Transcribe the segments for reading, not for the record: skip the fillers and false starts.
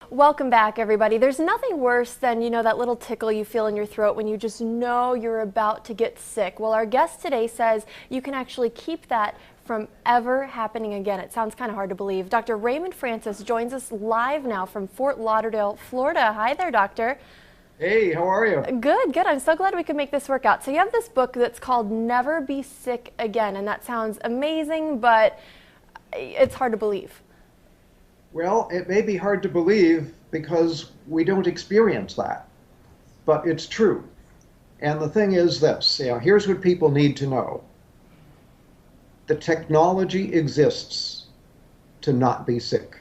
Welcome back, everybody. There's nothing worse than, that little tickle you feel in your throat when you just know you're about to get sick. Well, our guest today says you can actually keep that from ever happening again. It sounds kind of hard to believe. Dr. Raymond Francis joins us live now from Fort Lauderdale, Florida. Hi there, doctor. Hey, how are you? Good, good. I'm so glad we could make this work out. So you have this book that's called Never Be Sick Again, and that sounds amazing, but it's hard to believe. Well, it may be hard to believe because we don't experience that, but it's true. And the thing is this, here's what people need to know. The technology exists to not be sick.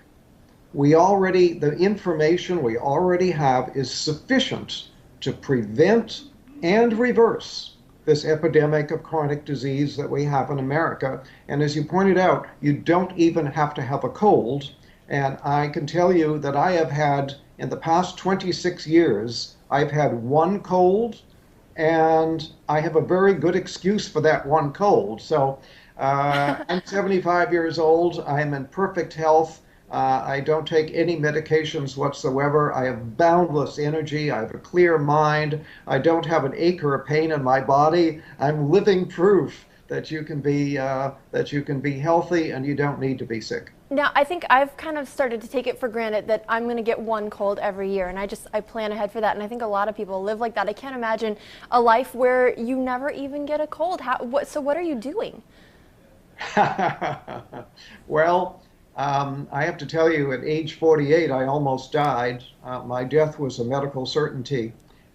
The information we already have is sufficient to prevent and reverse this epidemic of chronic disease that we have in America. And as you pointed out, you don't even have to have a cold. And I can tell you that I have had, in the past 26 years, I've had one cold, and I have a very good excuse for that one cold. So I'm 75 years old. I'm in perfect health. I don't take any medications whatsoever. I have boundless energy. I have a clear mind. I don't have an ache or a pain in my body. I'm living proof that you can be healthy and you don't need to be sick. Now, I think I've kind of started to take it for granted that I'm going to get one cold every year, and I plan ahead for that, and I think a lot of people live like that. I can't imagine a life where you never even get a cold. So what are you doing? Well, I have to tell you, at age 48, I almost died. My death was a medical certainty,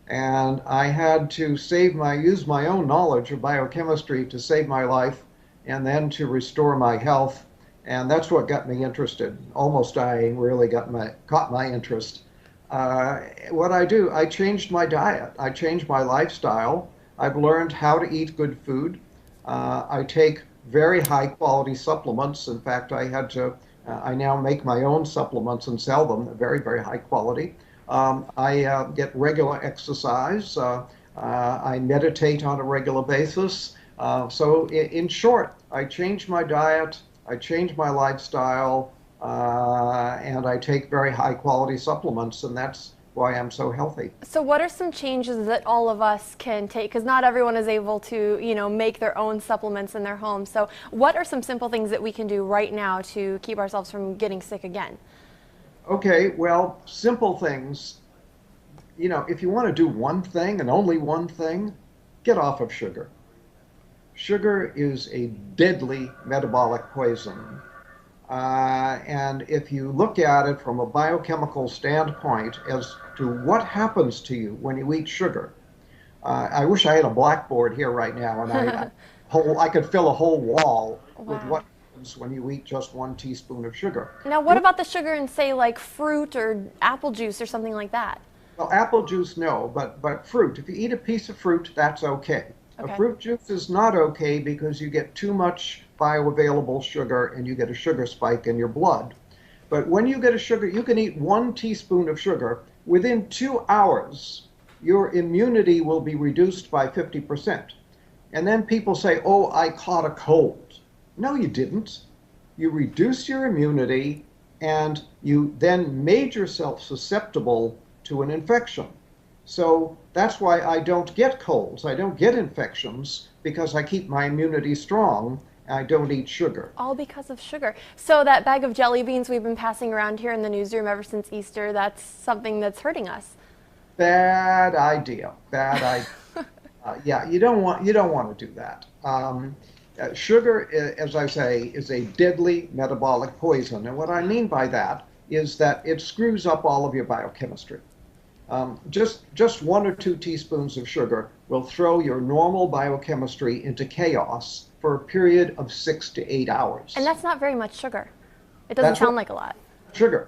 and I had to use my own knowledge of biochemistry to save my life and then to restore my health. And that's what got me interested. Almost dying really caught my interest. What I do, I changed my diet. I changed my lifestyle. I've learned how to eat good food. I take very high quality supplements. In fact, I now make my own supplements and sell them. They're very, very high quality. I get regular exercise. I meditate on a regular basis. So in short, I changed my diet. I change my lifestyle, and I take very high quality supplements, and that's why I'm so healthy. So what are some changes that all of us can take? Because not everyone is able to, make their own supplements in their home. So what are some simple things that we can do right now to keep ourselves from getting sick again? Okay, well, simple things. If you want to do one thing and only one thing, get off of sugar. Sugar is a deadly metabolic poison. And if you look at it from a biochemical standpoint as to what happens to you when you eat sugar, I wish I had a blackboard here right now and I could fill a whole wall with what happens when you eat just 1 teaspoon of sugar. Now, what about the sugar in, say, like fruit or apple juice or something like that? Well, apple juice, no, but fruit. If you eat a piece of fruit, that's okay. Okay. A fruit juice is not okay because you get too much bioavailable sugar and you get a sugar spike in your blood. But when you get a sugar, you can eat 1 teaspoon of sugar. Within 2 hours, your immunity will be reduced by 50%. And then people say, oh, I caught a cold. No, you didn't. You reduced your immunity and you then made yourself susceptible to an infection. So that's why I don't get colds. I don't get infections because I keep my immunity strong. I don't eat sugar. All because of sugar. So that bag of jelly beans we've been passing around here in the newsroom ever since Easter, that's something that's hurting us. Bad idea. Bad idea. Yeah, you don't want to do that. Sugar, as I say, is a deadly metabolic poison. And what I mean by that is that it screws up all of your biochemistry. Just 1 or 2 teaspoons of sugar will throw your normal biochemistry into chaos for a period of 6 to 8 hours. And that's not very much sugar. It doesn't sound like a lot. Sugar.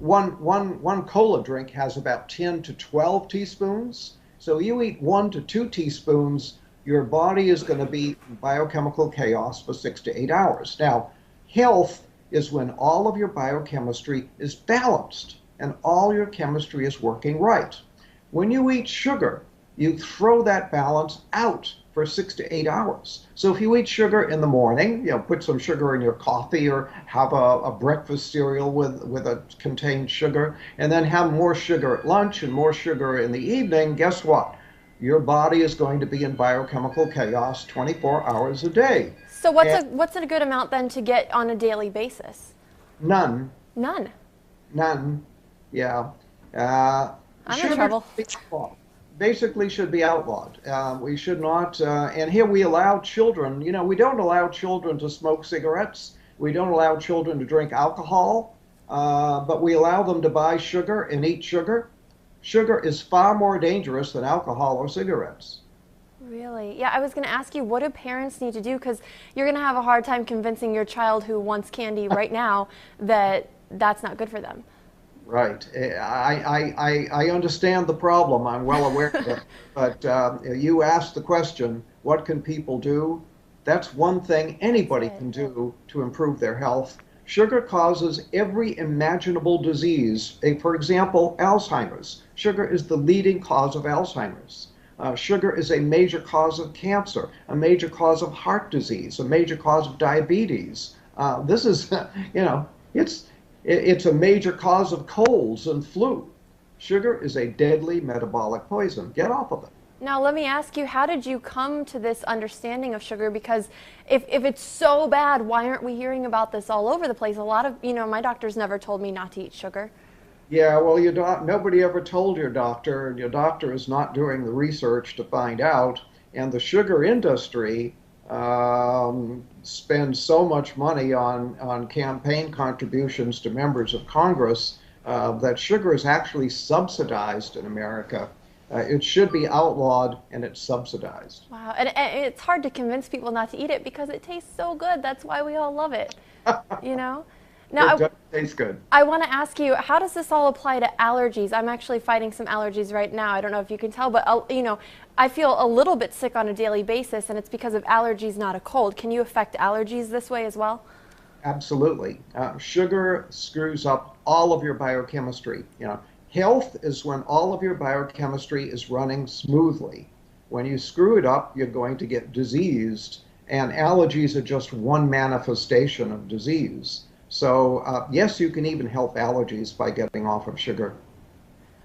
One cola drink has about 10 to 12 teaspoons. So you eat 1 to 2 teaspoons, your body is going to be in biochemical chaos for 6 to 8 hours. Now, health is when all of your biochemistry is balanced and all your chemistry is working right. When you eat sugar, you throw that balance out for 6 to 8 hours. So if you eat sugar in the morning, put some sugar in your coffee or have a breakfast cereal with a contained sugar, and then have more sugar at lunch and more sugar in the evening, guess what? Your body is going to be in biochemical chaos 24 hours a day. So And what's a good amount then to get on a daily basis? none, None. none, yeah. Uh, I'm in Sugar trouble. should be outlawed. Basically should be outlawed. We should not, and here we allow children, we don't allow children to smoke cigarettes. We don't allow children to drink alcohol, but we allow them to buy sugar and eat sugar. Sugar is far more dangerous than alcohol or cigarettes. Really? Yeah, I was going to ask you, what do parents need to do? Because you're going to have a hard time convincing your child who wants candy right now that that's not good for them. Right. I understand the problem. I'm well aware of it. But you asked the question, what can people do? That's one thing anybody can do to improve their health. Sugar causes every imaginable disease. For example, Alzheimer's. Sugar is the leading cause of Alzheimer's. Sugar is a major cause of cancer, a major cause of heart disease, a major cause of diabetes. This is, it's a major cause of colds and flu. Sugar is a deadly metabolic poison. Get off of it. Now, let me ask you, how did you come to this understanding of sugar? Because if it's so bad, why aren't we hearing about this all over the place? A lot of, my doctors never told me not to eat sugar. Yeah, well, nobody ever told your doctor, and your doctor is not doing the research to find out. And the sugar industry spends so much money on campaign contributions to members of Congress that sugar is actually subsidized in America. It should be outlawed, and it's subsidized. Wow, and it's hard to convince people not to eat it because it tastes so good. That's why we all love it, Now, It does taste good. I want to ask you, how does this all apply to allergies? I'm actually fighting some allergies right now. I don't know if you can tell, but I feel a little bit sick on a daily basis, and it's because of allergies, not a cold. Can you affect allergies this way as well? Absolutely. Sugar screws up all of your biochemistry. Health is when all of your biochemistry is running smoothly. When you screw it up, you're going to get diseased, and allergies are just one manifestation of disease. So yes, you can even help allergies by getting off of sugar.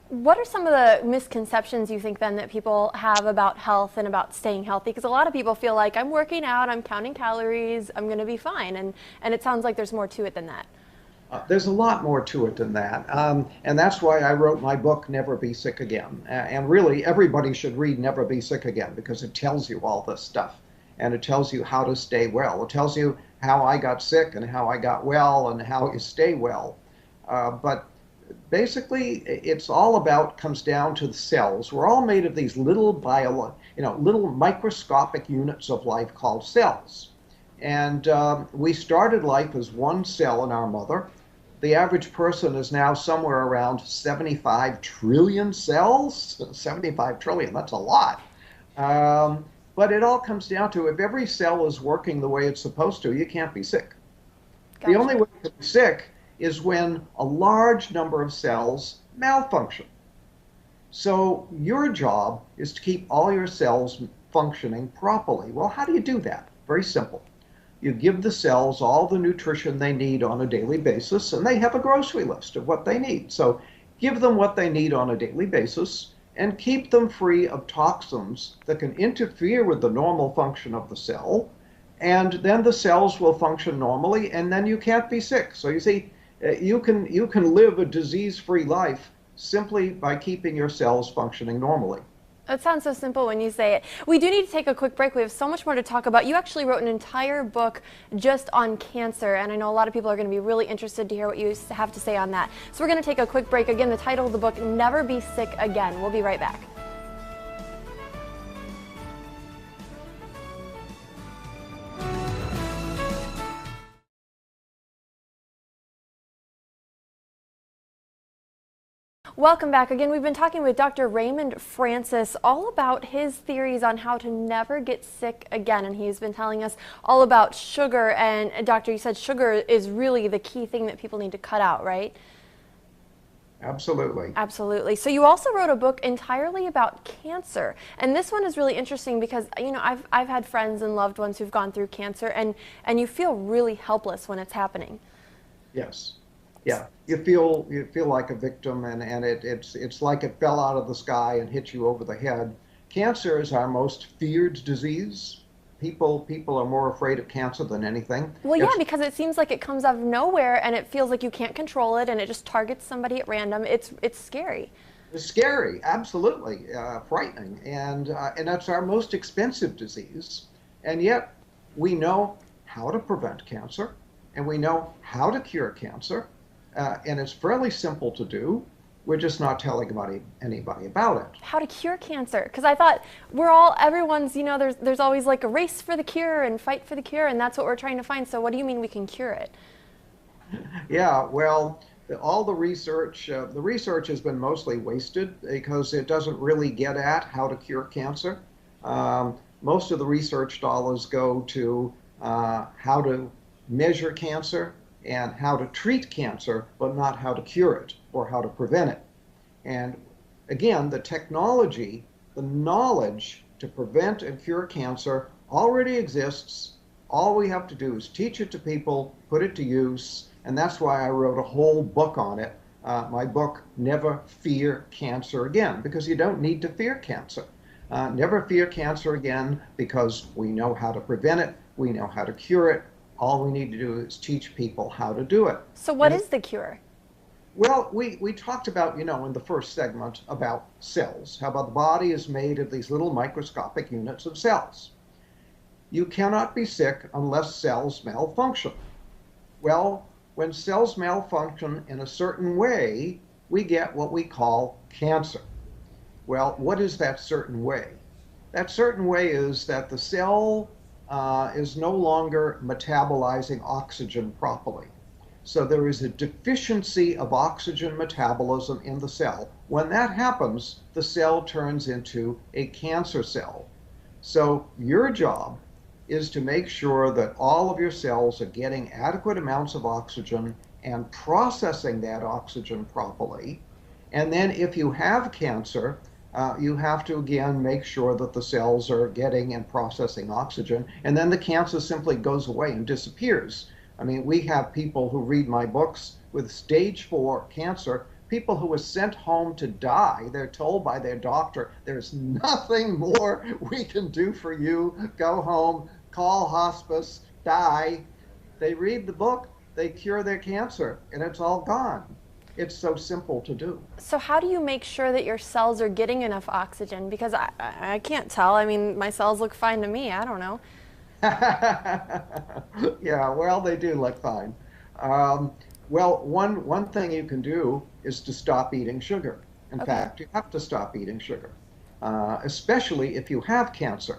What are some of the misconceptions you think then that people have about health and about staying healthy? Because a lot of people feel like I'm working out, I'm counting calories, I'm going to be fine. And it sounds like there's more to it than that. There's a lot more to it than that. And that's why I wrote my book, Never Be Sick Again. And really, everybody should read Never Be Sick Again because it tells you all this stuff. And it tells you how to stay well. It tells you how I got sick and how I got well and how you stay well. But basically, it's all comes down to the cells. We're all made of these little little microscopic units of life called cells. And we started life as one cell in our mother. The average person is now somewhere around 75 trillion cells. 75 trillion, that's a lot. But it all comes down to if every cell is working the way it's supposed to, you can't be sick. Gotcha. The only way to be sick is when a large number of cells malfunction. So your job is to keep all your cells functioning properly. Well, how do you do that? Very simple. You give the cells all the nutrition they need on a daily basis, and they have a grocery list of what they need. So give them what they need on a daily basis, and keep them free of toxins that can interfere with the normal function of the cell, and then the cells will function normally, and then you can't be sick. So you see, you can live a disease-free life simply by keeping your cells functioning normally. It sounds so simple when you say it. We do need to take a quick break. We have so much more to talk about. You actually wrote an entire book just on cancer, and I know a lot of people are going to be really interested to hear what you have to say on that. So we're going to take a quick break. Again, the title of the book, Never Be Sick Again. We'll be right back. Welcome back. Again, we've been talking with Dr. Raymond Francis all about his theories on how to never get sick again. And he's been telling us all about sugar. And Doctor, you said sugar is really the key thing that people need to cut out, right? Absolutely. Absolutely. So you also wrote a book entirely about cancer. And this one is really interesting because, I've had friends and loved ones who've gone through cancer, and you feel really helpless when it's happening. Yes. Yeah. You feel like a victim, and it's like it fell out of the sky and hit you over the head. Cancer is our most feared disease. People are more afraid of cancer than anything. Well, yeah, It's because it seems like it comes out of nowhere and it feels like you can't control it and it just targets somebody at random. It's scary. scary, absolutely frightening, and that's our most expensive disease. And yet we know how to prevent cancer, and we know how to cure cancer, and it's fairly simple to do. We're just not telling anybody about it. How to cure cancer? Because I thought everyone's, there's always like a race for the cure and fight for the cure, and that's what we're trying to find. So what do you mean we can cure it? Yeah, well, all the research has been mostly wasted because it doesn't really get at how to cure cancer. Most of the research dollars go to how to measure cancer and how to treat cancer, but not how to cure it or how to prevent it. And again, the technology, the knowledge to prevent and cure cancer already exists. All we have to do is teach it to people, put it to use, and that's why I wrote a whole book on it. My book, Never Fear Cancer Again, because you don't need to fear cancer. Never fear cancer again because we know how to prevent it, we know how to cure it. All we need to do is teach people how to do it. So what is the cure? Well, we talked about, in the first segment about cells, how about the body is made of these little microscopic units of cells. You cannot be sick unless cells malfunction. Well, when cells malfunction in a certain way, we get what we call cancer. Well, what is that certain way? That certain way is that the cell is no longer metabolizing oxygen properly. So there is a deficiency of oxygen metabolism in the cell. When that happens, the cell turns into a cancer cell. So your job is to make sure that all of your cells are getting adequate amounts of oxygen and processing that oxygen properly. And then if you have cancer, you have to again make sure that the cells are getting and processing oxygen, and then the cancer simply goes away and disappears. I mean, we have people who read my books with stage 4 cancer, people who were sent home to die. They're told by their doctor, there's nothing more we can do for you. Go home, call hospice, die. They read the book, they cure their cancer, and it's all gone. It's so simple to do. So how do you make sure that your cells are getting enough oxygen? Because I can't tell. I mean, my cells look fine to me. I don't know. Yeah, well, they do look fine. Well, one thing you can do is to stop eating sugar. In Okay. fact, you have to stop eating sugar, especially if you have cancer.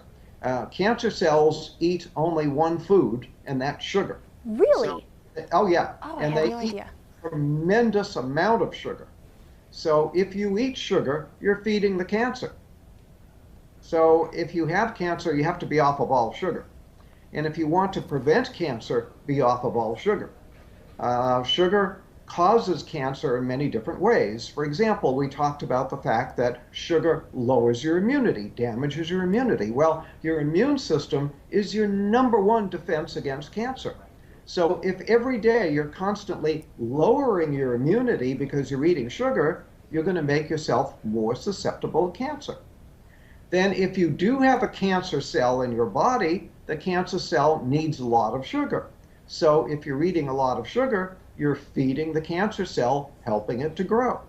Cancer cells eat only one food, and that's sugar. Really? Oh, yeah. Oh, I And had they no eat idea. a tremendous amount of sugar. So if you eat sugar, you're feeding the cancer. So if you have cancer, you have to be off of all sugar. And if you want to prevent cancer, be off of all sugar. Sugar causes cancer in many different ways. For example, we talked about the fact that sugar lowers your immunity, damages your immunity. Well, your immune system is your #1 defense against cancer. So if every day you're constantly lowering your immunity because you're eating sugar, you're going to make yourself more susceptible to cancer. Then if you do have a cancer cell in your body, the cancer cell needs a lot of sugar. So if you're eating a lot of sugar, you're feeding the cancer cell, helping it to grow.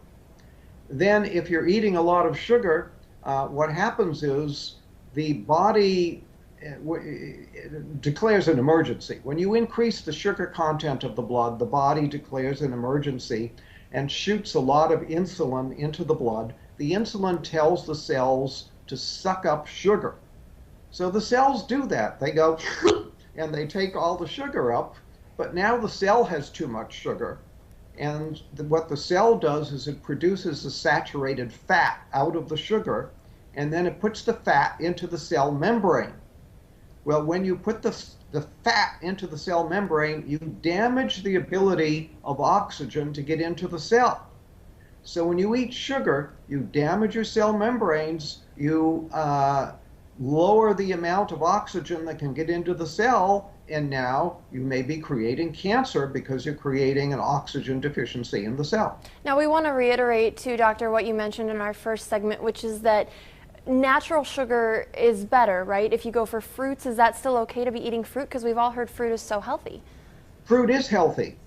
Then if you're eating a lot of sugar, what happens is the body declares an emergency. When you increase the sugar content of the blood, the body declares an emergency and shoots a lot of insulin into the blood. The insulin tells the cells to suck up sugar. So the cells do that. They go and they take all the sugar up, but now the cell has too much sugar. And what the cell does is it produces a saturated fat out of the sugar, and then it puts the fat into the cell membrane. Well, when you put the fat into the cell membrane, you damage the ability of oxygen to get into the cell. So when you eat sugar, you damage your cell membranes, you lower the amount of oxygen that can get into the cell, and now you may be creating cancer because you're creating an oxygen deficiency in the cell. Now we want to reiterate too, Doctor, what you mentioned in our first segment, which is that natural sugar is better, right? If you go for fruits, is that still okay to be eating fruit? Because we've all heard fruit is so healthy. Fruit is healthy.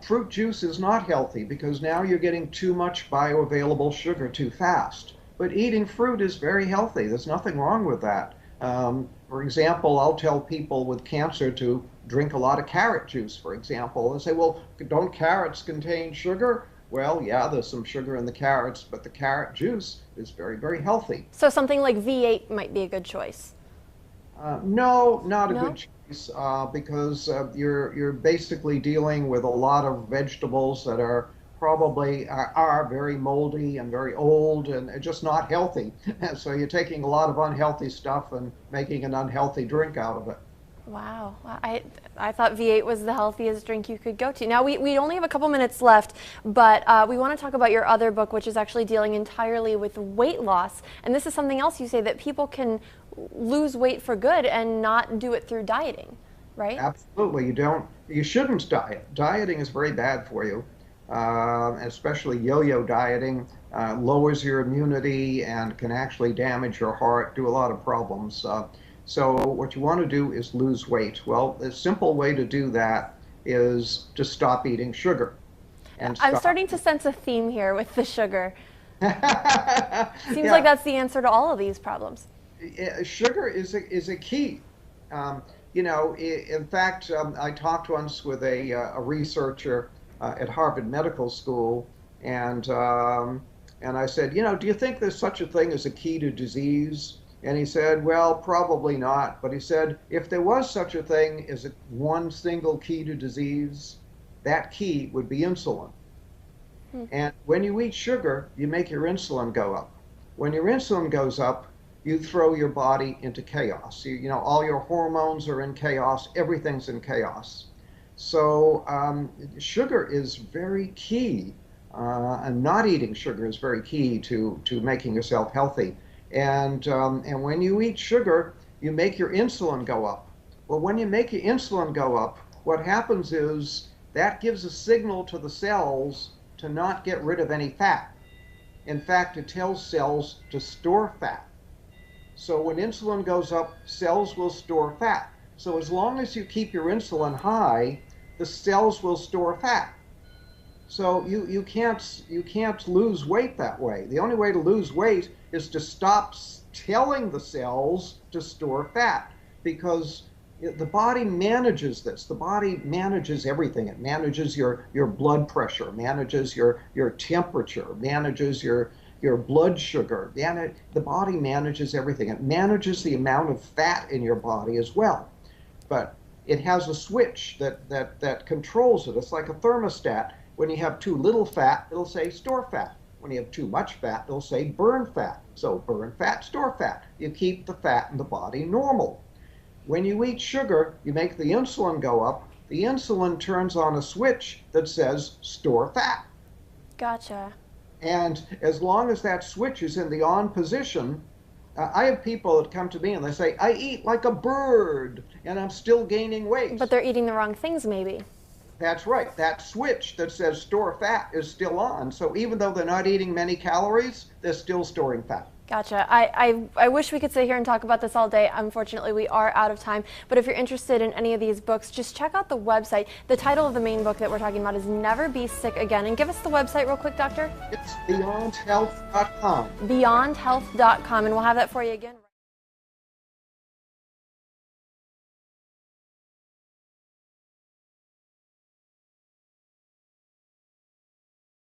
Fruit juice is not healthy because now you're getting too much bioavailable sugar too fast. But eating fruit is very healthy. There's nothing wrong with that. For example, I'll tell people with cancer to drink a lot of carrot juice, for example, and say, well, don't carrots contain sugar? Well, yeah, there's some sugar in the carrots, but the carrot juice is very, very healthy. So something like V8 might be a good choice. No, not a good choice, because you're basically dealing with a lot of vegetables that are probably are very moldy and very old and just not healthy. So you're taking a lot of unhealthy stuff and making an unhealthy drink out of it. Wow, I thought V8 was the healthiest drink you could go to. Now we only have a couple minutes left, but we want to talk about your other book, which is actually dealing entirely with weight loss. And this is something else you say, that people can lose weight for good and not do it through dieting, right? Absolutely, you shouldn't diet. Dieting is very bad for you. Especially yo-yo dieting, lowers your immunity and can actually damage your heart, do a lot of problems. So what you want to do is lose weight. Well, the simple way to do that is to stop eating sugar. I'm starting to sense a theme here with the sugar. Seems Yeah. like that's the answer to all of these problems. Sugar is a key. In fact, I talked once with a researcher at Harvard Medical School, and I said, do you think there's such a thing as a key to disease? And he said, well, probably not. But he said, if there was such a thing as one single key to disease, that key would be insulin. And when you eat sugar, you make your insulin go up. When your insulin goes up, you throw your body into chaos. All your hormones are in chaos. Everything's in chaos. So sugar is very key, and not eating sugar is very key to making yourself healthy. And when you eat sugar, you make your insulin go up. Well, when you make your insulin go up, what happens is that gives a signal to the cells to not get rid of any fat. In fact, it tells cells to store fat. So when insulin goes up, cells will store fat. So as long as you keep your insulin high, the cells will store fat. So you can't lose weight that way. The only way to lose weight is to stop telling the cells to store fat, because the body manages this. The body manages everything. It manages your blood pressure, manages your temperature, manages your blood sugar. The body manages everything. It manages the amount of fat in your body as well. But it has a switch that controls it. It's like a thermostat. When you have too little fat, it'll say store fat. When you have too much fat, it'll say burn fat. So burn fat, store fat. You keep the fat in the body normal. When you eat sugar, you make the insulin go up. The insulin turns on a switch that says store fat. Gotcha. And as long as that switch is in the on position, I have people that come to me and they say, I eat like a bird and I'm still gaining weight. But they're eating the wrong things, maybe. That's right. That switch that says store fat is still on. So even though they're not eating many calories, they're still storing fat. Gotcha. I wish we could sit here and talk about this all day. Unfortunately, we are out of time. But if you're interested in any of these books, just check out the website. The title of the main book that we're talking about is Never Be Sick Again. And give us the website real quick, Doctor. It's beyondhealth.com. Beyondhealth.com. And we'll have that for you again.